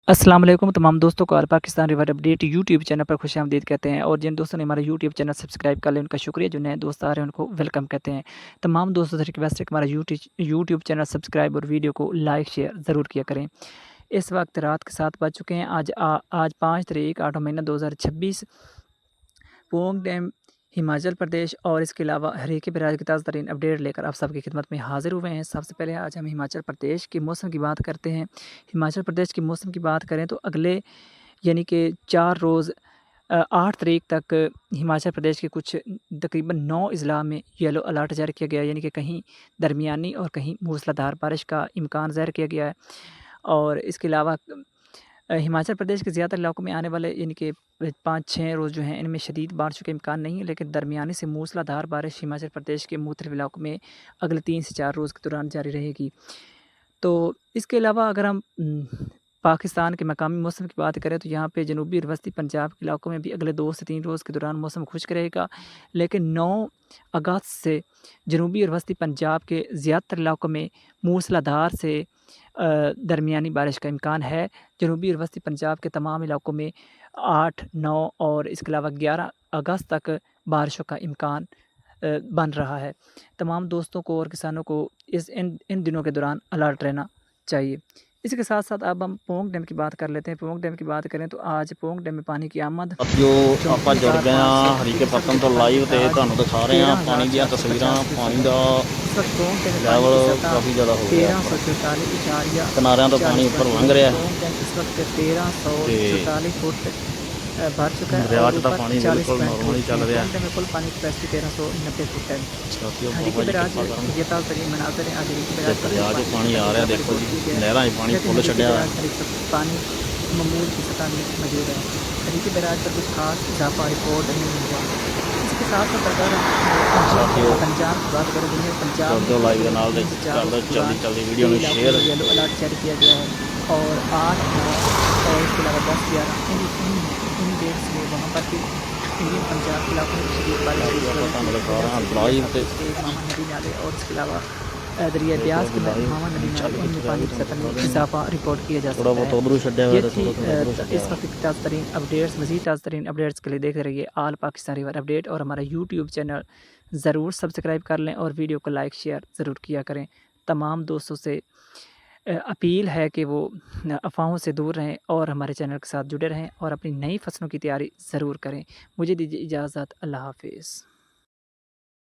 अस्सलाम वालेकुम तमाम दोस्तों को all Pakistan river update YouTube channel पर खुशामदीद कहते हैं। और जिन दोस्तों ने हमारा यूट्यूब चैनल सब्सक्राइब कर लिया उनका शुक्रिया। जो नए दोस्त आ रहे हैं उनको वेलकम कहते हैं। तमाम दोस्तों से रिक्वेस्ट है कि हमारा यूट्यूब चैनल सब्सक्राइब और वीडियो को लाइक शेयर ज़रूर किया करें। इस वक्त रात के 7 बज चुके हैं। आज 5 तारीख 8 महीना 2026 पोंग डैम हिमाचल प्रदेश और इसके अलावा हरीके बराज की ताज़ा तरीन अपडेट लेकर आप सबकी खिदमत में हाजिर हुए हैं। सबसे पहले आज हम हिमाचल प्रदेश के मौसम की बात करते हैं। हिमाचल प्रदेश के मौसम की बात करें तो अगले यानी कि 4 रोज़ 8 तारीख तक हिमाचल प्रदेश के कुछ तकरीबन 9 अज़ला में येलो अलर्ट जारी किया गया है, यानी कि कहीं दरमियानी और कहीं मूसलाधार बारिश का इम्कान ज़ाहिर किया गया है। और इसके अलावा हिमाचल प्रदेश के ज़्यादातर इलाकों में आने वाले यानी कि 5-6 रोज़ जो हैं इनमें शदीद बारिश का इम्कान नहीं है, लेकिन दरमियानी से मूसलाधार बारिश हिमाचल प्रदेश के मुख्तलिफ इलाकों में अगले 3 से 4 रोज़ के दौरान जारी रहेगी। तो इसके अलावा अगर हम पाकिस्तान के मकामी मौसम की बात करें तो यहाँ पे जनूबी और वस्ती पंजाब के इलाकों में भी अगले 2 से 3 रोज़ के दौरान मौसम खुश्क रहेगा। लेकिन 9 अगस्त से जनूबी और वस्ती पंजाब के ज़्यादातर इलाकों में मूसलाधार से दरमियानी बारिश का इम्कान है। जनूबी और वस्ती पंजाब के तमाम इलाकों में 8, 9 और इसके अलावा 11 अगस्त तक बारिशों का इम्कान बन रहा है। तमाम दोस्तों को और किसानों को इन दिनों के दौरान अलर्ट रहना चाहिए। इसी के साथ-साथ अब हम पोंग डैम की बात कर लेते हैं। पोंग डैम की बात करें तो आज पोंग डैਮ में ਪਾਣੀ की ਆਮਦ ਜੋ ਆਪਾਂ ਜੁੜ ਗਏ ਆ ਹਰੀਕੇ ਪੱਤਨ ਤੋਂ ਲਾਈਵ ਤੇ ਤੁਹਾਨੂੰ ਦਿਖਾ ਰਹੇ ਆ ਪਾਣੀ ਦੀਆਂ ਤਸਵੀਰਾਂ। ਪਾਣੀ ਦਾ ਲੈਵਲ ਕਾਫੀ ਜ਼ਿਆਦਾ ਹੋ ਗਿਆ, 1344 ਕਿਨਾਰਿਆਂ ਤੋਂ ਪਾਣੀ ਉੱਪਰ ਲੰਘ ਰਿਹਾ ਹੈ इस वक्त 1344 फुट भर चुका है। दरिया और च ਤਾਂ ऊपर ਪਾਣੀ 40 ਬਿਲਕੁਲ ਨॉर्मल ਹੀ ਚੱਲ ਰਿਹਾ पोंग डैम में कुल पानी की कैपेसिटी 1390 फुट है। ਸਾਥੀਓ हरीके ਬਾਬਾ ਜੀ बराज ਕਿਰਪਾ ਕਰਨ ये ताज़ा तरीन मनाज़िर हैं। आज हरीके ਤੇ बराज ਦਰਿਆ 'ਚ ਪਾਣੀ ਆ ਰਿਹਾ, ਦੇਖੋ ਜੀ ਨਹਿਰਾਂ 'ਚ ਪਾਣੀ ਫੁੱਲ ਛੱਡਿਆ ਹੋਇਆ। पानी मामूल की सतह में मौजूद है। हरीके बराज पर कुछ खास इजाफा रिपोर्ट नहीं हुआ। इसके साथ साथ अगर ਸਾਥੀਓ पंजाब की बात करें तो पंजाब ਜੁੜ ਜਾਓ लाइव ਦੇ ਨਾਲ ਤੇ ਕਰ ਦਿਓ ਜਲਦੀ ਵੀਡੀਓ ਨੂੰ ਸ਼ੇਅਰ। येलो अलर्ट जारी किया गया है। और 8, 9 और इसके अलावा 10, 11 इन डेट्स में वहाँ पर भी इंडियन पंजाब के इलाकों में शदीद बारिश हुई है। ਤੁਹਾਨੂੰ ਦਿਖਾ ਰਿਹਾ ਲਾਈਵ ਤੇ मामा नदी नाले और इसके अलावा दरिया ब्यास के मामा नदी नाले इनमें पानी की सतह में इजाफा रिपोर्ट किया जा ਥੋੜਾ सकता ਬਹੁਤ है। ਉਧਰੋਂ ਛੱਡਿਆ ਹੋਇਆ ये ਤੇ थी ਥੋੜਾ ਉਧਰੋਂ इस वक्त की ताज़ा तरीन अपडेट्स। मज़ीद ताज़ा तरीन अपडेट्स के लिए देखते रहिए आल पाकिस्तान रिवर अपडेट और हमारा यूट्यूब चैनल ज़रूर सब्सक्राइब कर लें और वीडियो को लाइक शेयर ज़रूर किया करें। तमाम दोस्तों से अपील है कि वो अफ़वाहों से दूर रहें और हमारे चैनल के साथ जुड़े रहें और अपनी नई फसलों की तैयारी ज़रूर करें। मुझे दीजिए इजाज़त। अल्लाह हाफ़िज़।